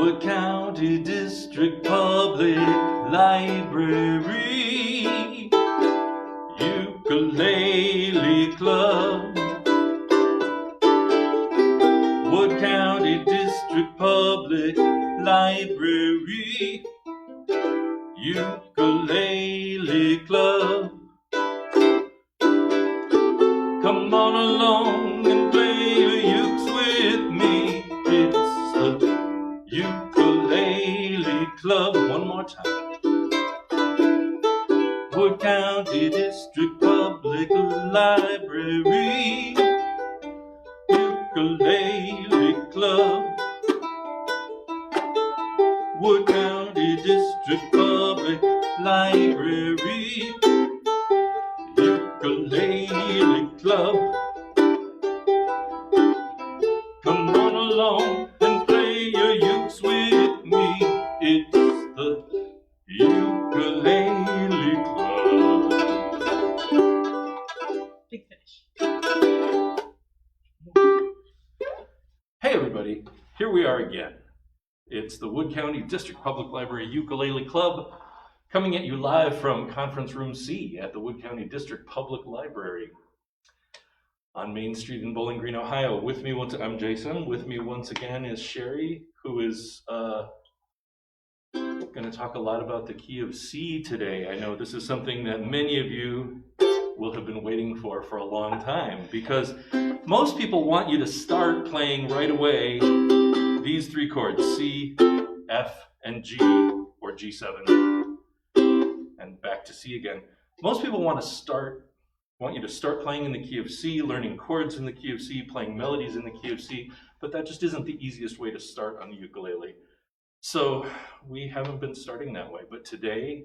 Wood County District Public Library Ukulele Club. Wood County District Public Library Ukulele Club. Come on along and play your ukes with me. It's the Ukulele Club. One more time. Wood County District Public Library Ukulele Club. Wood County District Public Library Ukulele Club. Come on along and play your ukes with me. It's the Ukulele Club. Big finish. Hey everybody, here we are again. It's the Wood County District Public Library Ukulele Club, coming at you live from Conference Room C at the Wood County District Public Library on Main Street in Bowling Green, Ohio. With me I'm Jason. With me once again is Sherry, who is going to talk a lot about the key of C today. I know this is something that many of you will have been waiting for a long time, because most people want you to start playing right away these three chords, C, F, and G, or G7, and back to C again. Most people want you to start playing in the key of C, learning chords in the key of C, playing melodies in the key of C, but that just isn't the easiest way to start on the ukulele. So we haven't been starting that way, but today,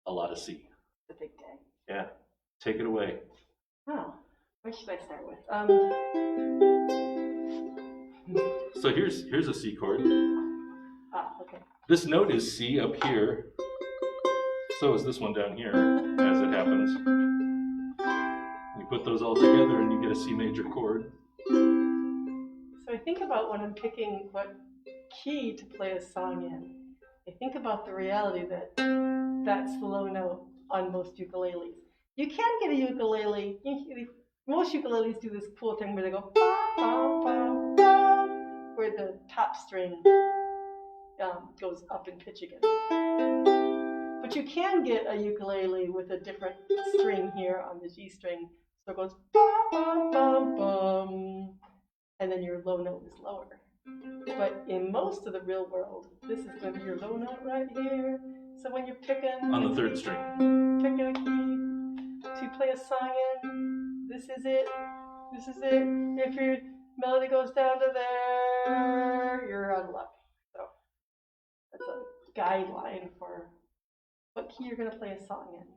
a lot of C. It's a big day. Yeah, take it away. Oh, what should I start with? So here's a C chord. Okay. This note is C up here. So is this one down here, as it happens. You put those all together and you get a C major chord. So I think about when I'm picking what key to play a song in. I think about the reality that that's the low note on most ukuleles. You can get a ukulele. Most ukuleles do this cool thing where they go ba, ba, ba, ba, where the top string goes up in pitch again. But you can get a ukulele with a different string here on the G string. So it goes ba, ba, ba, bum, and then your low note is lower. But in most of the real world, this is going to be your low note right here. So when you're picking on the third string, picking a key to play a song in, this is it. This is it. If your melody goes down to there, you're out of luck. So that's a guideline for what key you're going to play a song in.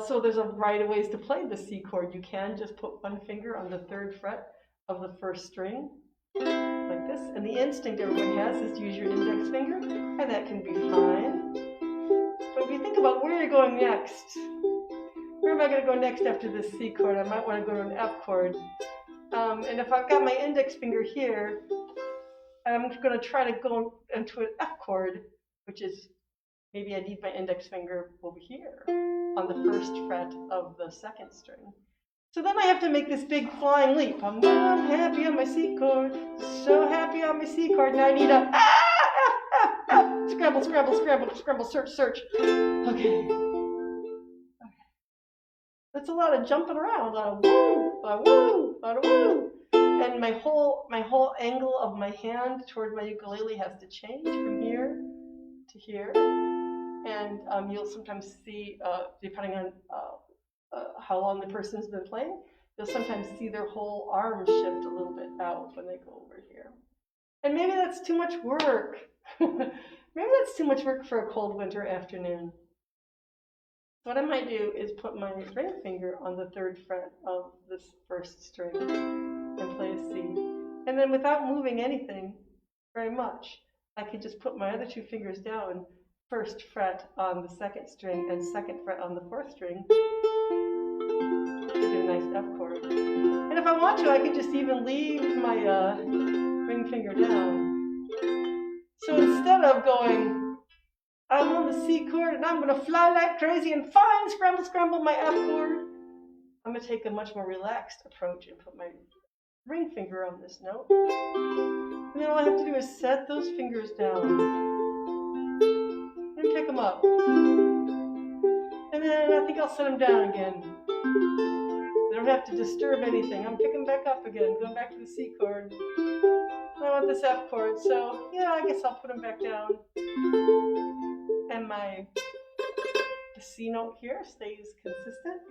So there's a variety of ways to play the C chord. You can just put one finger on the third fret of the first string, like this. And the instinct everyone has is to use your index finger, and that can be fine. But if you think about where you're going next, where am I going to go next after this C chord? I might want to go to an F chord. And if I've got my index finger here, I'm going to try to go into an F chord, which is maybe I need my index finger over here on the first fret of the second string. So then I have to make this big flying leap. I'm happy on my C chord, so happy on my C chord. Now I need a scramble, scramble, scramble, scramble, search. Okay. That's a lot of jumping around, a lot of woo, a lot of woo, a lot of woo. And my whole angle of my hand toward my ukulele has to change from here to here. And you'll sometimes see, depending on how long the person's been playing, you'll sometimes see their whole arm shift a little bit out when they go over here. And maybe that's too much work. Maybe that's too much work for a cold winter afternoon. What I might do is put my ring finger on the third fret of this first string and play a C. And then without moving anything very much, I could just put my other two fingers down, first fret on the second string and second fret on the fourth string, to get a nice F chord. And if I want to, I could just even leave my finger down. So instead of going, I'm on the C chord and I'm going to fly like crazy and fine, scramble, scramble my F chord, I'm going to take a much more relaxed approach and put my ring finger on this note. And then all I have to do is set those fingers down and pick them up. And then I think I'll set them down again. I don't have to disturb anything. I'm picking back up again, going back to the C chord. I want this F chord, so yeah, I guess I'll put them back down. And the C note here stays consistent,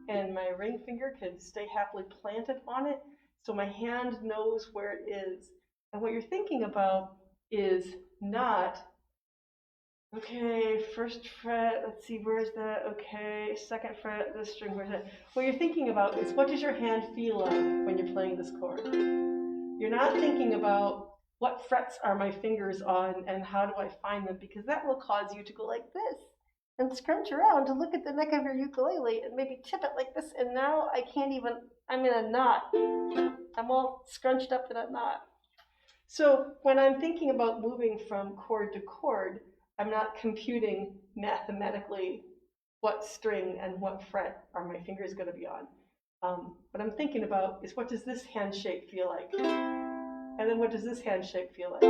and my ring finger can stay happily planted on it, so my hand knows where it is. And what you're thinking about is not, okay, first fret, let's see, where's that? Okay, second fret, this string, where's that? What you're thinking about is, what does your hand feel like when you're playing this chord? You're not thinking about what frets are my fingers on and how do I find them, because that will cause you to go like this and scrunch around to look at the neck of your ukulele and maybe tip it like this, and now I can't even, I'm in a knot. I'm all scrunched up in a knot. So when I'm thinking about moving from chord to chord, I'm not computing mathematically what string and what fret are my fingers going to be on. What I'm thinking about is, what does this hand shape feel like? And then what does this hand shape feel like?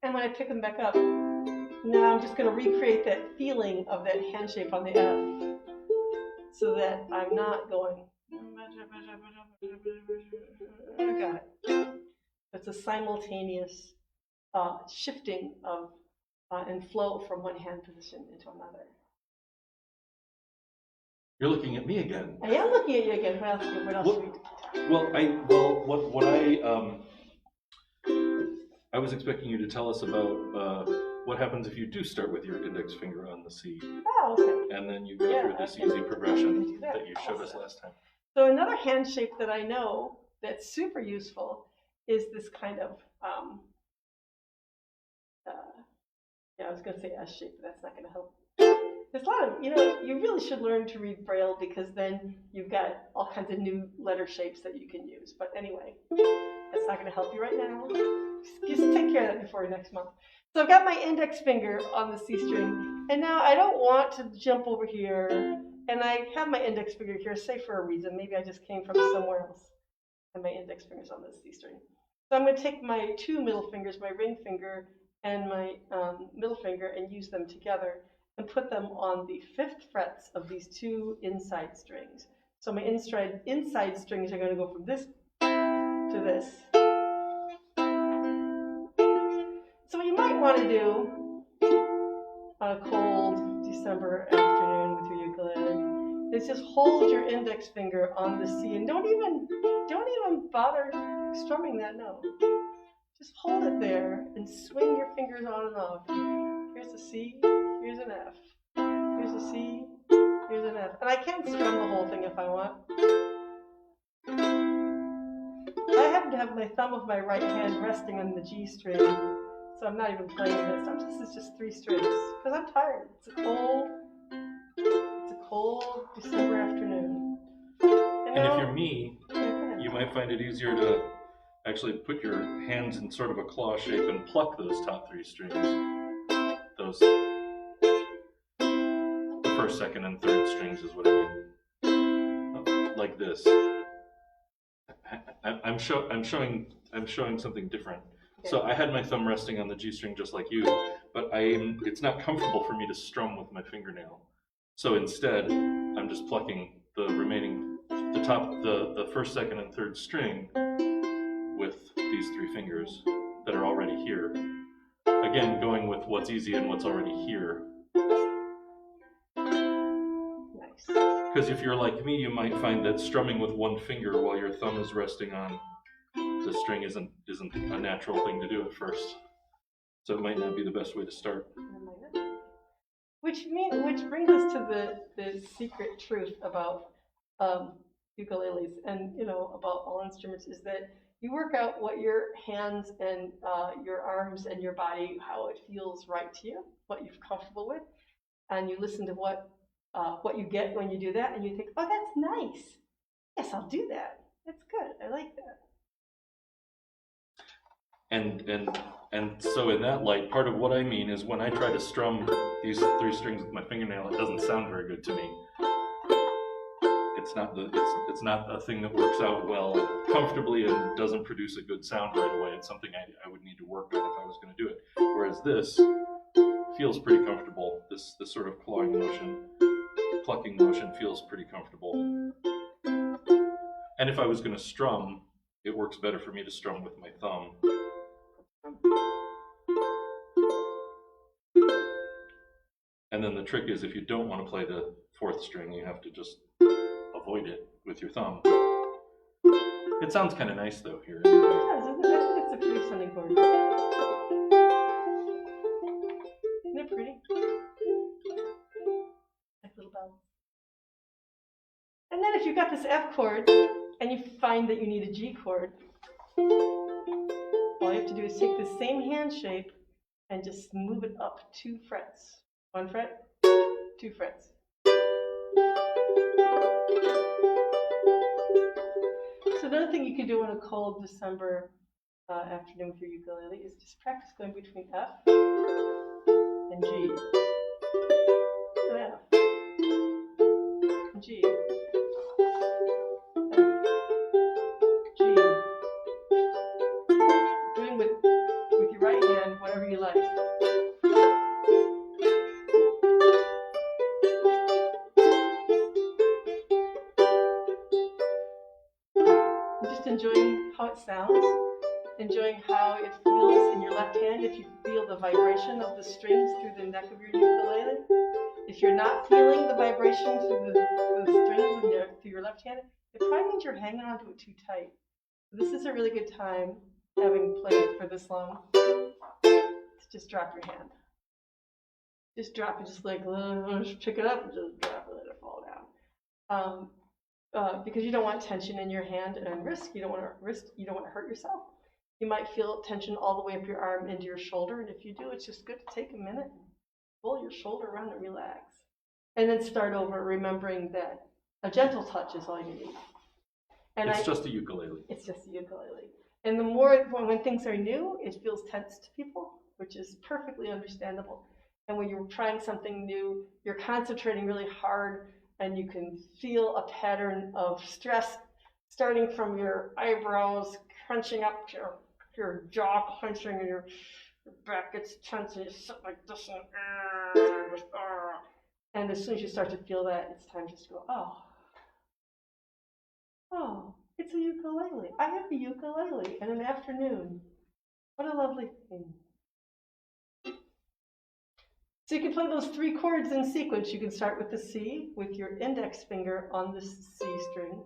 And when I pick them back up, now I'm just going to recreate that feeling of that hand shape on the F, so that I'm not going, I got it. It's a simultaneous shifting of and flow from one hand position into another. You're looking at me again. I am looking at you again. What else should we I was expecting you to tell us about what happens if you do start with your index finger on the C. Oh, okay. And then you go through this easy progression that you showed us last time. So another hand shape that I know that's super useful is this kind of, I was going to say S shape, but that's not going to help. There's a lot of, you really should learn to read Braille, because then you've got all kinds of new letter shapes that you can use. But anyway, that's not going to help you right now. Just take care of that before next month. So I've got my index finger on the C string, and now I don't want to jump over here, and I have my index finger here, say for a reason. Maybe I just came from somewhere else, and my index finger's on the C string. So I'm going to take my two middle fingers, my ring finger and my middle finger, and use them together and put them on the 5th frets of these two inside strings. So my inside strings are going to go from this to this. So what you might want to do on a cold December afternoon with your ukulele is just hold your index finger on the C, and don't even bother strumming that note. Just hold it there and swing your fingers on and off. Here's a C, here's an F. Here's a C, here's an F. And I can strum the whole thing if I want. I happen to have my thumb of my right hand resting on the G string, so I'm not even playing this. This is just 3 strings, because I'm tired. It's a cold December afternoon. And if you're me, you might find it easier to actually put your hands in sort of a claw shape and pluck those top 3 strings. The first, second, and third strings is what I mean. Like this. I'm showing something different. Okay. So I had my thumb resting on the G string just like you, but it's not comfortable for me to strum with my fingernail. So instead, I'm just plucking the first, second, and third string with these 3 fingers that are already here. Again, going with what's easy and what's already here. Nice. Because if you're like me, you might find that strumming with one finger while your thumb is resting on the string isn't a natural thing to do at first. So it might not be the best way to start. Which brings us to the secret truth about ukuleles and about all instruments, is that you work out what your hands and your arms and your body, how it feels right to you, what you're comfortable with, and you listen to what you get when you do that, and you think, oh, that's nice. Yes, I'll do that. It's good. I like that. And so in that light, part of what I mean is when I try to strum these 3 strings with my fingernail, it doesn't sound very good to me. It's not a thing that works out well comfortably and doesn't produce a good sound right away. It's something I would need to work on if I was going to do it. Whereas this feels pretty comfortable. This sort of clawing motion, plucking motion feels pretty comfortable. And if I was going to strum, it works better for me to strum with my thumb. And then the trick is if you don't want to play the 4th string, you have to just avoid it with your thumb. It sounds kind of nice though here. It does. I think it's a pretty sounding chord. Isn't it pretty? Like little bells. And then if you've got this F chord and you find that you need a G chord, all you have to do is take the same hand shape and just move it up 2 frets. 1 fret, 2 frets. So another thing you can do on a cold December afternoon with your ukulele is just practice going between F and G. And F and G. F, G. Doing with your right hand whatever you like. Enjoying how it sounds, enjoying how it feels in your left hand. If you feel the vibration of the strings through the neck of your ukulele, if you're not feeling the vibration through the strings through your left hand, it probably means you're hanging onto it too tight. This is a really good time, having played for this long, to just drop your hand. Just drop it, just like just pick it up and just drop it, let it fall down. Because you don't want tension in your hand and wrist. You don't want to hurt yourself. You might feel tension all the way up your arm into your shoulder, and if you do, it's just good to take a minute and pull your shoulder around and relax. And then start over, remembering that a gentle touch is all you need. And it's just a ukulele. It's just a ukulele. And the more, when things are new, it feels tense to people, which is perfectly understandable. And when you're trying something new, you're concentrating really hard, and you can feel a pattern of stress starting from your eyebrows, crunching up your jaw clenching, and your back gets tense, and you sit like this, and as soon as you start to feel that, it's time just to go, oh, it's a ukulele. I have a ukulele in an afternoon. What a lovely thing. So you can play those 3 chords in sequence. You can start with the C with your index finger on the C string.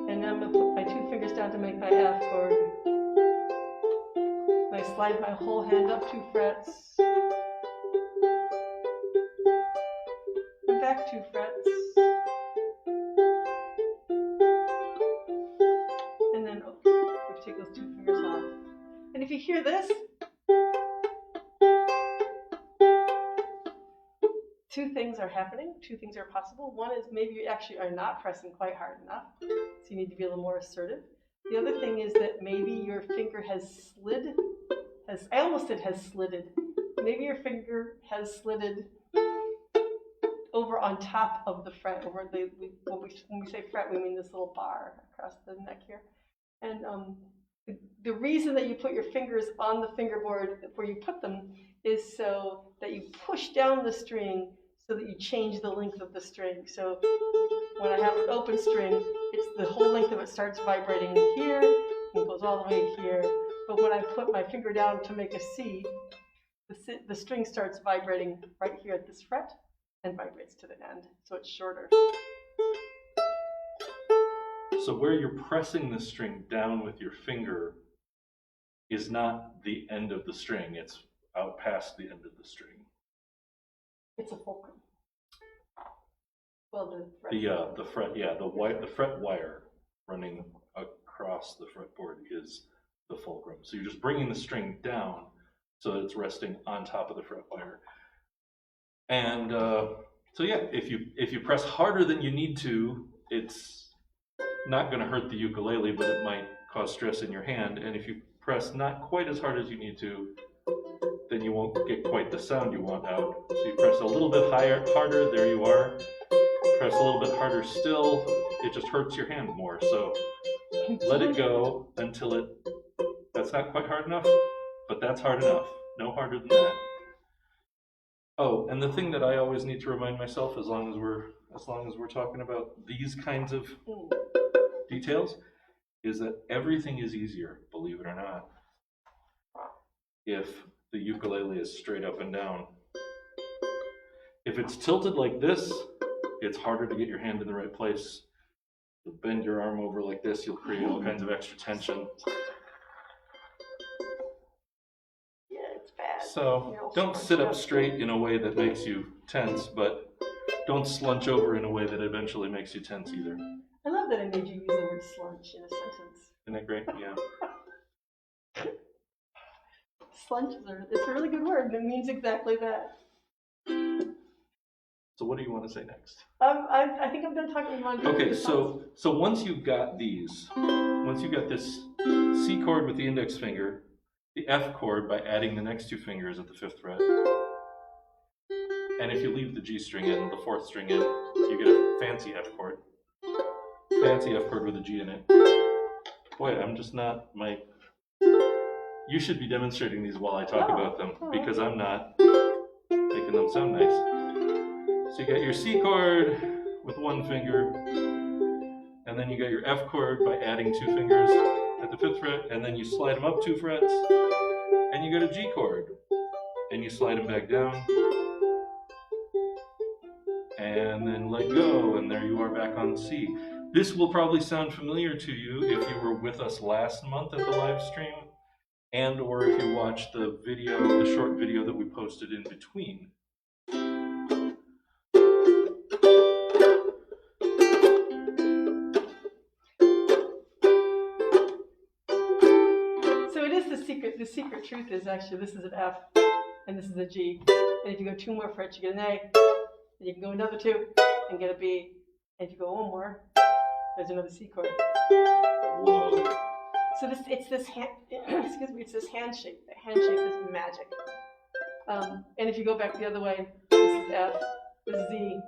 And then I'm going to put my 2 fingers down to make my F chord. And I slide my whole hand up 2 frets. And back 2 frets. And then we take those 2 fingers off. And if you hear this, 2 things are happening, 2 things are possible. One is maybe you actually are not pressing quite hard enough, so you need to be a little more assertive. The other thing is that maybe your finger has slid, I almost said has slitted. Maybe your finger has slitted over on top of the fret. When we say fret, we mean this little bar across the neck here. And the reason that you put your fingers on the fingerboard where you put them is so that you push down the string so that you change the length of the string. So when I have an open string, it's the whole length of it starts vibrating here and goes all the way here. But when I put my finger down to make a C, the string starts vibrating right here at this fret and vibrates to the end, so it's shorter. So where you're pressing the string down with your finger is not the end of the string, it's out past the end of the string. It's a fulcrum. Well, the fret wire running across the fretboard is the fulcrum. So you're just bringing the string down so that it's resting on top of the fret wire. And So yeah, if you press harder than you need to, it's not going to hurt the ukulele, but it might cause stress in your hand. And if you press not quite as hard as you need to, then you won't get quite the sound you want out. So you press a little bit harder, there you are. Press a little bit harder still, it just hurts your hand more. So let it go until that's not quite hard enough, but that's hard enough. No harder than that. Oh, and the thing that I always need to remind myself, as long as we're talking about these kinds of details, is that everything is easier, believe it or not, if the ukulele is straight up and down. If it's tilted like this, it's harder to get your hand in the right place. You'll bend your arm over like this, you'll create all kinds of extra tension. So don't sit up straight in a way that makes you tense, but don't slunch over in a way that eventually makes you tense either. I love that I made you use the word slunch in a sentence. Isn't that great? Yeah. Slunch it's a really good word, and it means exactly that. So what do you want to say next? I think I'm done talking about Okay, so once you've got this C chord with the index finger, the F chord by adding the next two fingers at the 5th fret, and if you leave the G string in, the 4th string in, you get a fancy F chord. Fancy F chord with a G in it. Boy, I'm just not you should be demonstrating these while I talk about them, because I'm not making them sound nice. So you got your C chord with one finger, and then you got your F chord by adding 2 fingers at the 5th fret, and then you slide them up 2 frets, and you got a G chord, and you slide them back down, and then let go, and there you are back on C. This will probably sound familiar to you if you were with us last month at the live stream, and or if you watched the short video that we posted in between. So it is the secret truth is actually this is an F and this is a G. And if you go 2 more frets, you get an A. And you can go another 2 and get a B. And if you go 1 more, there's another C chord. Whoa. So it's this handshake. The handshake is magic. And if you go back the other way, this is F, this is Z.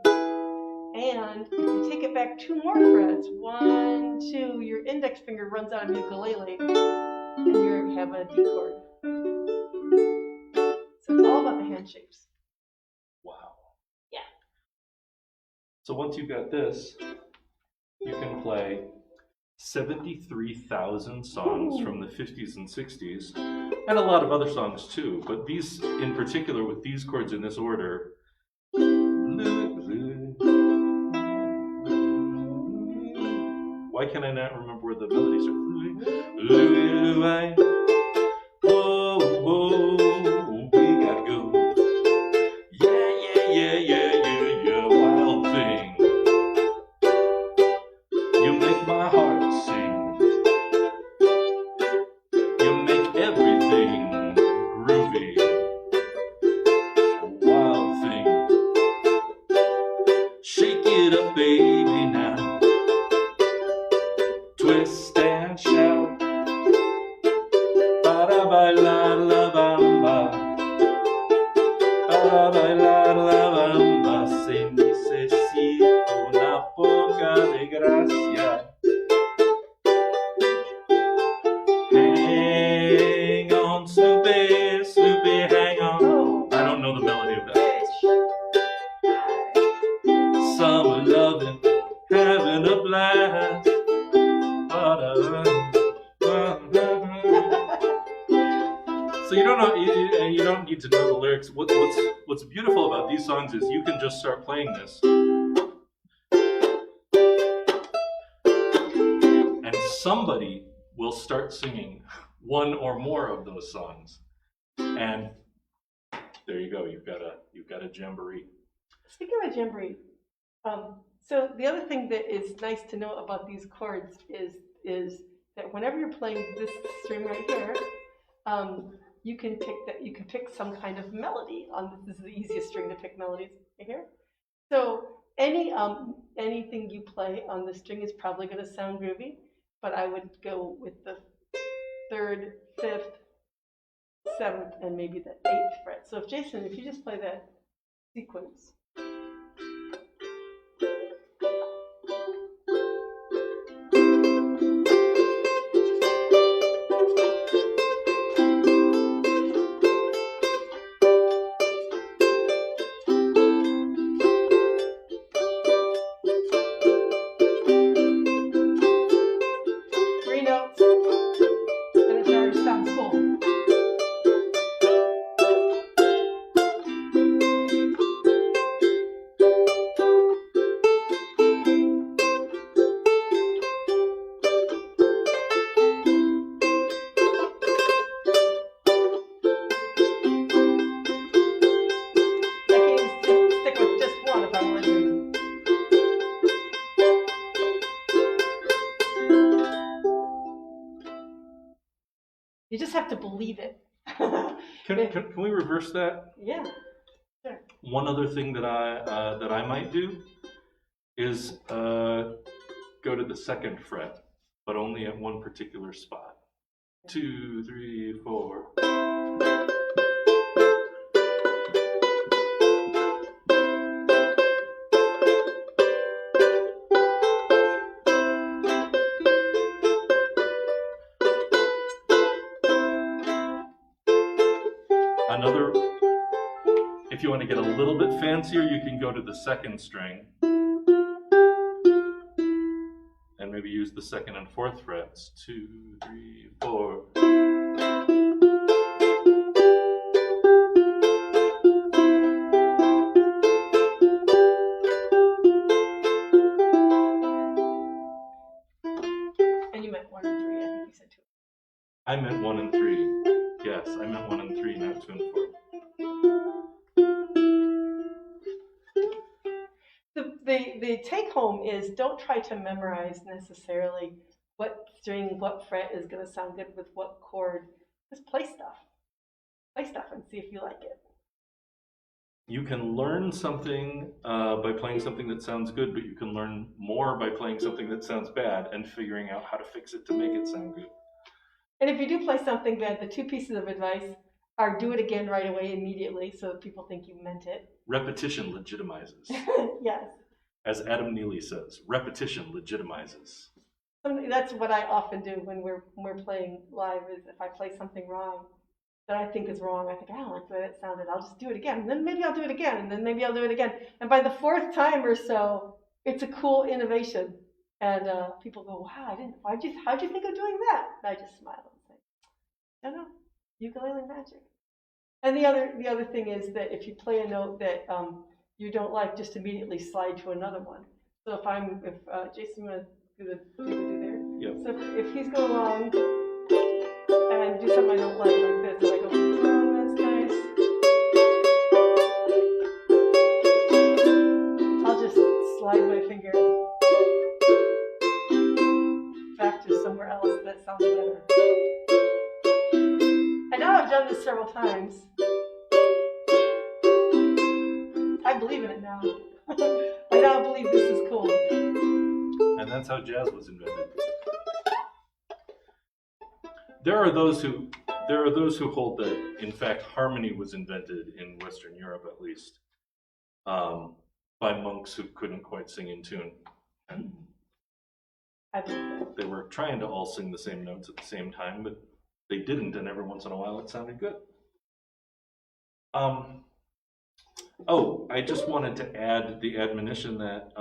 And if you take it back 2 more frets, 1, 2, your index finger runs out of ukulele, and you have a D chord. So it's all about the handshakes. Wow. Yeah. So once you've got this, you can play 73,000 songs from the 50s and 60s, and a lot of other songs too, but these in particular, with these chords in this order. Why can I not remember where the melodies are? Whoa, whoa, we gotta go. Yeah, wild thing. You make my heart sing. You make everything groovy. Wild thing. Shake it up, baby, now. Twist and shout. Ba-da-ba-la-la-bamba. Ba-da-ba-la-la-bamba. Se necesito una poca de gracia. Hang on, Snoopy, Snoopy, hang on. I don't know the melody of that. Summer loving, having a blast. So you don't need to know the lyrics. What's beautiful about these songs is you can just start playing this, and somebody will start singing one or more of those songs, and there you go. You've got a jamboree. Speaking of a jamboree, so the other thing that is nice to know about these chords is that whenever you're playing this string right here, you can pick some kind of melody on this. This is the easiest string to pick melodies right here. So anything you play on the string is probably going to sound groovy, but I would go with the third, fifth, seventh, and maybe the eighth fret. So if you just play that sequence. Three notes, and it already sounds full. Stick with just one if I want to. You just have to believe it. Can we reverse that? Yeah, sure. One other thing that I might do is go to the second fret, but only at one particular spot. 2, 3, 4. Another, if you want to get a little bit fancier, you can go to the second string and maybe use the second and fourth frets. 2, 3, 4. And you meant 1 and 3. I think you said 2. I meant 1 and 3. Yes, I meant 1 and 3, not 2 and 4. The take home is don't try to memorize necessarily what string, what fret is going to sound good with what chord. Just play stuff. Play stuff and see if you like it. You can learn something by playing something that sounds good, but you can learn more by playing something that sounds bad and figuring out how to fix it to make it sound good. And if you do play something bad, the 2 pieces of advice are do it again right away immediately so that people think you meant it. Repetition legitimizes. Yes. As Adam Neely says, repetition legitimizes. That's what I often do when we're playing live is if I play something wrong that I think is wrong, I think, I don't like the way that sounded, I'll just do it again. And then maybe I'll do it again, and then maybe I'll do it again. And by the 4th time or so, it's a cool innovation. And people go, wow, how'd you think of doing that? And I just smile and say, I don't know, ukulele magic. And the other thing is that if you play a note that you don't like, just immediately slide to another one. So if Jason would do the thing we do there. Yep. So if he's going along and do something I don't like this, and I go, oh, that's nice. I'll just slide my finger back to somewhere else that sounds better. I know I've done this several times. I believe in it now. I now believe this is cool. And that's how jazz was invented. There are those who hold that, in fact, harmony was invented in Western Europe, at least, by monks who couldn't quite sing in tune. And I believe that. they were trying to all sing the same notes at the same time, but they didn't, and every once in a while it sounded good. I just wanted to add the admonition that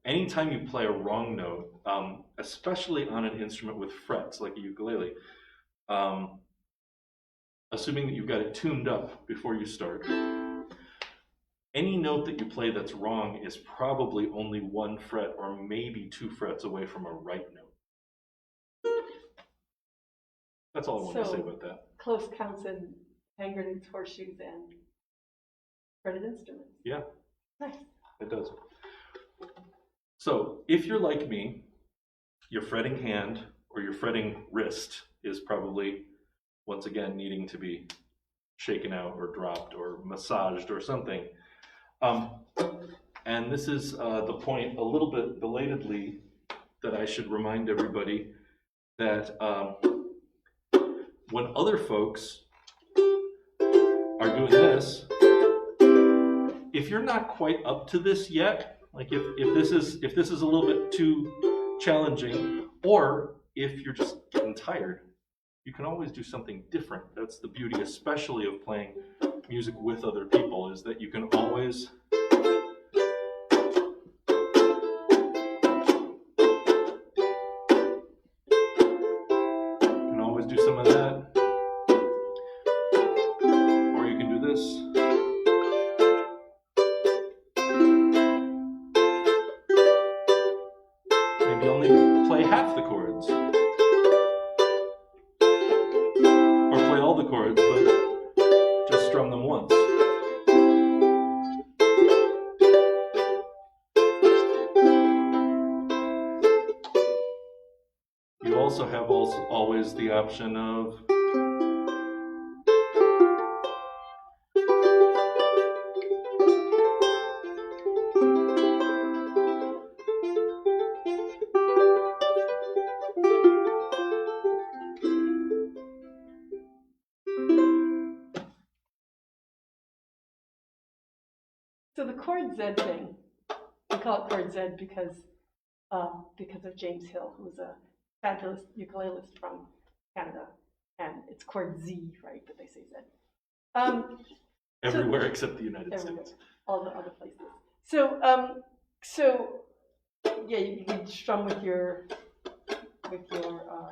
anytime you play a wrong note, especially on an instrument with frets like a ukulele, assuming that you've got it tuned up before you start, any note that you play that's wrong is probably only 1 fret or maybe 2 frets away from a right note. That's all I want to say about that. Close counts in hand grenades, horseshoes, and fretted instruments. Yeah. Nice. It does. So if you're like me, your fretting hand or your fretting wrist is probably, once again, needing to be shaken out or dropped or massaged or something. And this is the point, a little bit belatedly, that I should remind everybody that when other folks are doing this, if you're not quite up to this yet, like if this is a little bit too challenging, or if you're just getting tired, you can always do something different. That's the beauty, especially of playing music with other people, is that you can always do some of that, or you can do this. Maybe only play half the chords, or play all the chords, but just strum them once. You also have always the option of So the chord Z thing, we call it chord Z because of James Hill, who's a fabulous ukulelist from Canada, and it's chord Z, right? But they say Z. everywhere except the United States. All the other places. So, yeah, you can strum with your fingernail.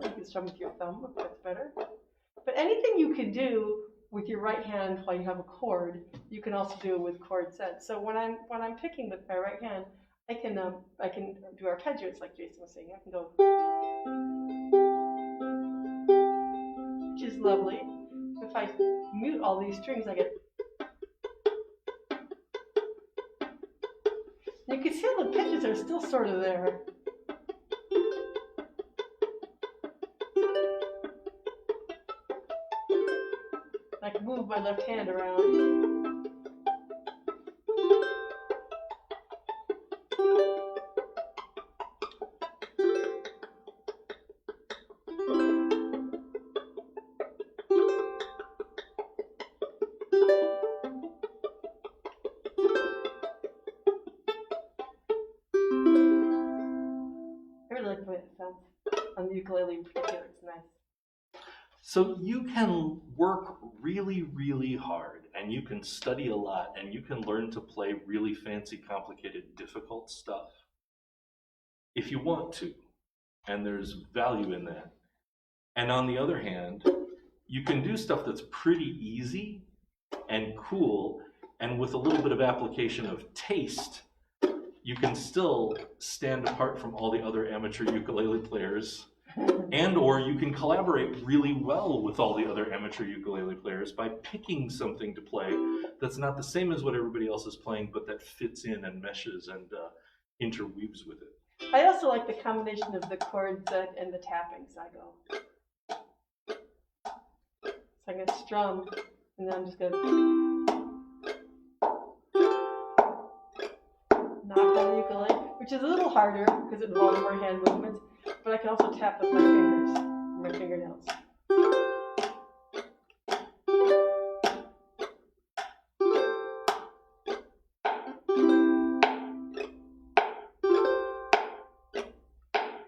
You can strum with your thumb if that's better. But anything you can do with your right hand while you have a chord, you can also do with chord Z. So when I'm picking with my right hand, I can do arpeggios like Jason was saying. I can go, which is lovely. If I mute all these strings, I get. You can see the pitches are still sort of there. I can move my left hand around. I really like the way it sounds on the ukulele in particular. It's nice. So you can work really, really hard, and you can study a lot, and you can learn to play really fancy, complicated, difficult stuff if you want to, and there's value in that. And on the other hand, you can do stuff that's pretty easy and cool, and with a little bit of application of taste, you can still stand apart from all the other amateur ukulele players, and or you can collaborate really well with all the other amateur ukulele players by picking something to play that's not the same as what everybody else is playing, but that fits in and meshes and interweaves with it. I also like the combination of the chord Z and the tapping. So I go. So I'm going to strum, and then I'm just going to knock on the ukulele, which is a little harder because it involves more hand movements, but I can also tap with my fingers, my fingernails.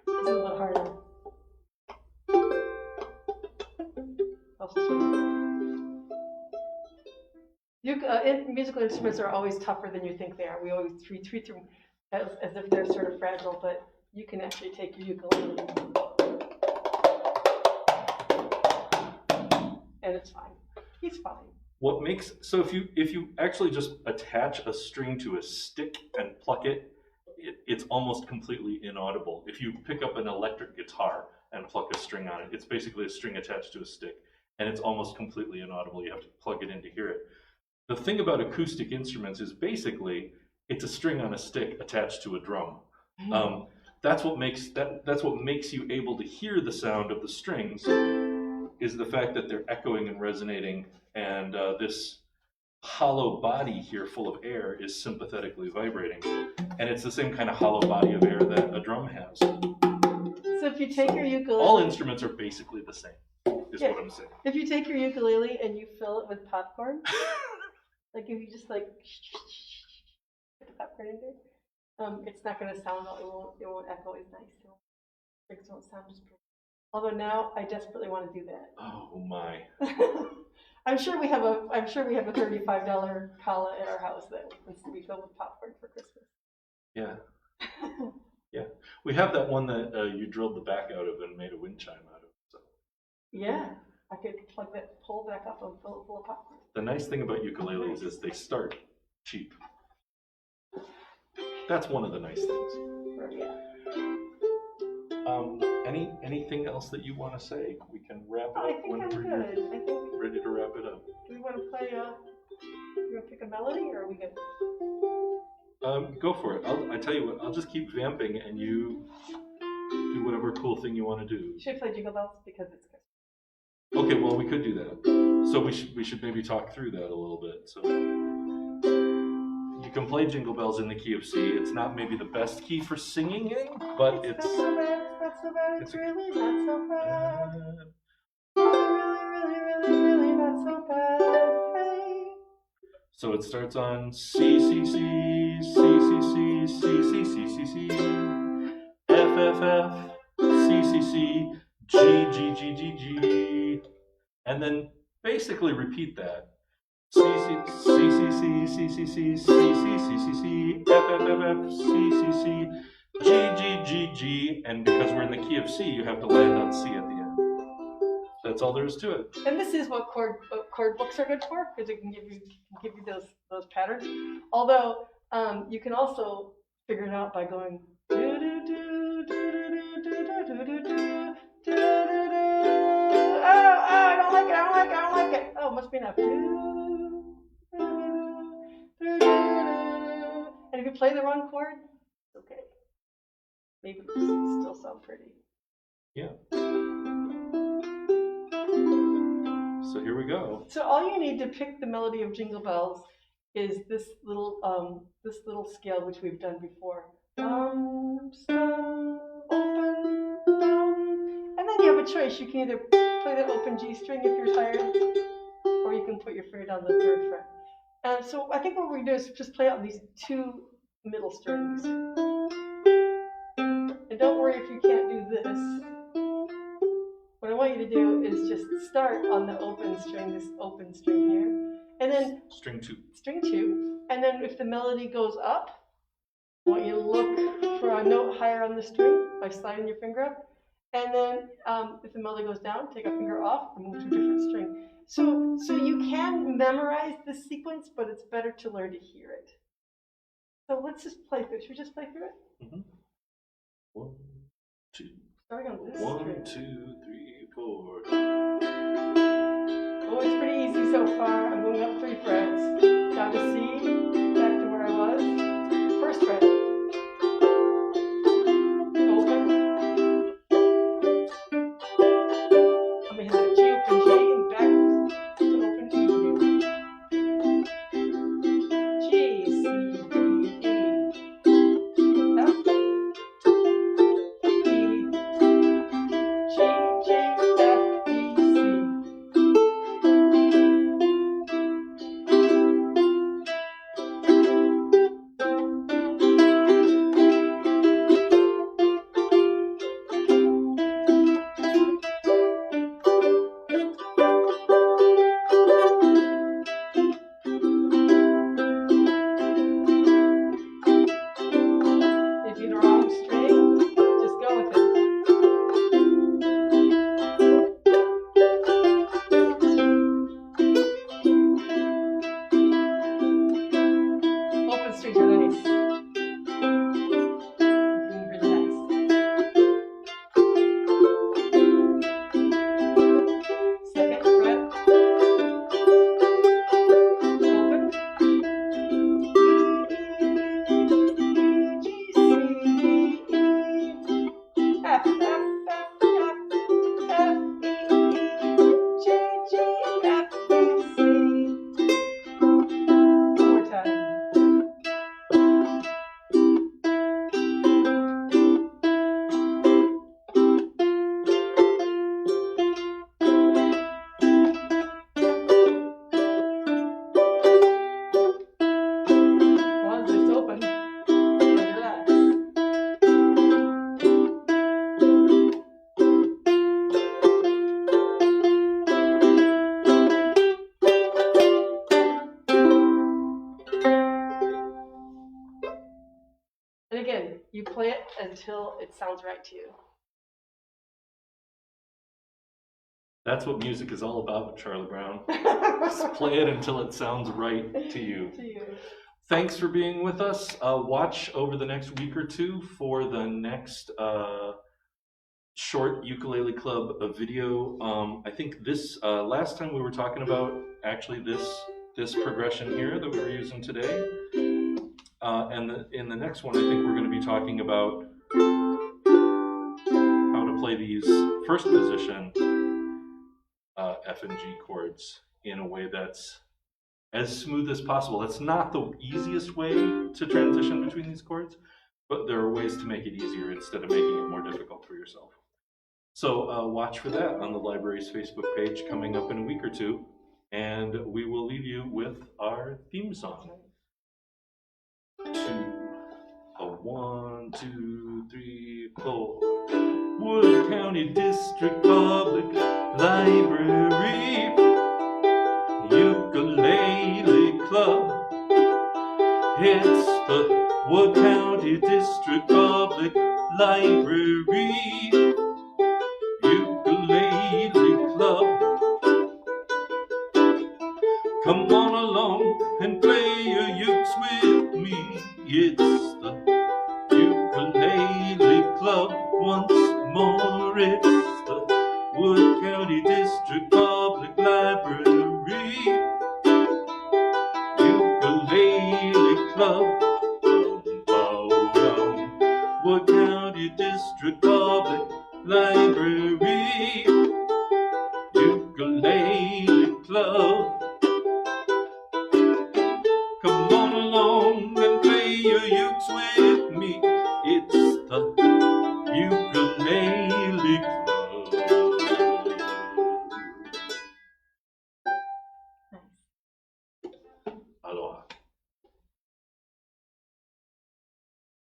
It's a little harder. Musical instruments are always tougher than you think they are. We always treat them as if they're sort of fragile, but you can actually take your ukulele and it's fine. He's fine. What makes, so if you actually just attach a string to a stick and pluck it, it's almost completely inaudible. If you pick up an electric guitar and pluck a string on it, it's basically a string attached to a stick, and it's almost completely inaudible. You have to plug it in to hear it. The thing about acoustic instruments is basically it's a string on a stick attached to a drum. That's what makes you able to hear the sound of the strings, is the fact that they're echoing and resonating, and this hollow body here full of air is sympathetically vibrating. And it's the same kind of hollow body of air that a drum has. So if you take your ukulele, all instruments are basically the same, is what I'm saying. If you take your ukulele and you fill it with popcorn, like if you just like put the popcorn in there, it's not going to sound. It won't echo as nice. It won't sound as pretty. Although now I desperately want to do that. Oh my! I'm sure we have a $35 calla at our house that wants to be filled with popcorn for Christmas. Yeah. Yeah, we have that one that you drilled the back out of and made a wind chime out of. So. Yeah, I could plug that pole back up and fill it full of popcorn. The nice thing about ukuleles is they start cheap. That's one of the nice things. Yeah. Anything else that you want to say? We can wrap it up. I think I'm good. I think ready to wrap it up. Do we want to play? Do you want to pick a melody, or are we good? Go for it. I tell you what. I'll just keep vamping, and you do whatever cool thing you want to do. Should we play Jingle Bells because it's Christmas? Okay, well we could do that. So we should maybe talk through that a little bit. So you can play Jingle Bells in the key of C. It's not maybe the best key for singing in, but it's not so bad. It's not so bad. It's really not so bad. Really not so bad. Hey. So it starts on C, C, C, C, C, C, C, C, C, C, C, F, F, F, C, C, C, G, G, G, G, G, and then basically repeat that. C, C, C, C, C, C, C, C, C, C, C, C, C, F, F, F, F, C, C, C, G, G, G, G, and because we're in the key of C, you have to land on C at the end. That's all there is to it. And this is what chord books are good for, because it can give you those patterns. Although you can also figure it out by going do do do do do do do do do do. Oh, I don't like it. Oh, it must be enough. And if you play the wrong chord, it's okay. Maybe it'll still sound pretty. Yeah. So here we go. So all you need to pick the melody of Jingle Bells is this little scale which we've done before. Stum, open, and then you have a choice. You can either play the open G string if you're tired, or you can put your finger down the 3rd fret. And so I think what we're going to do is just play out these 2 middle strings. And don't worry if you can't do this. What I want you to do is just start on the open string, this open string here, and then string 2, and then if the melody goes up, I want you to look for a note higher on the string by sliding your finger up, and then if the melody goes down, take a finger off and move to a different string. So you can memorize this sequence, but it's better to learn to hear it. So let's just play through it. Should we just play through it? Mm-hmm. 1, 2. Starting on this 1, string. 2, 3, 4. Oh, it's pretty easy so far. I'm going up 3 frets. Down to C, back to where I was. 1st fret. Open. I'm going to hit that G, open G, and back to open E. G, C, D, E. F, E, G, G, F, E, C. You play it until it sounds right to you. That's what music is all about, Charlie Brown. Just play it until it sounds right to you. To you. Thanks for being with us. Watch over the next week or two for the next short Ukulele Club video. I think this last time we were talking about actually this progression here that we were using today. And in the next one, I think we're going to be talking about how to play these first position F and G chords in a way that's as smooth as possible. That's not the easiest way to transition between these chords, but there are ways to make it easier instead of making it more difficult for yourself. So watch for that on the library's Facebook page coming up in a week or two, and we will leave you with our theme song. 1, 2, 3, 4. Wood County District Public Library Ukulele Club. It's the Wood County District Public Library.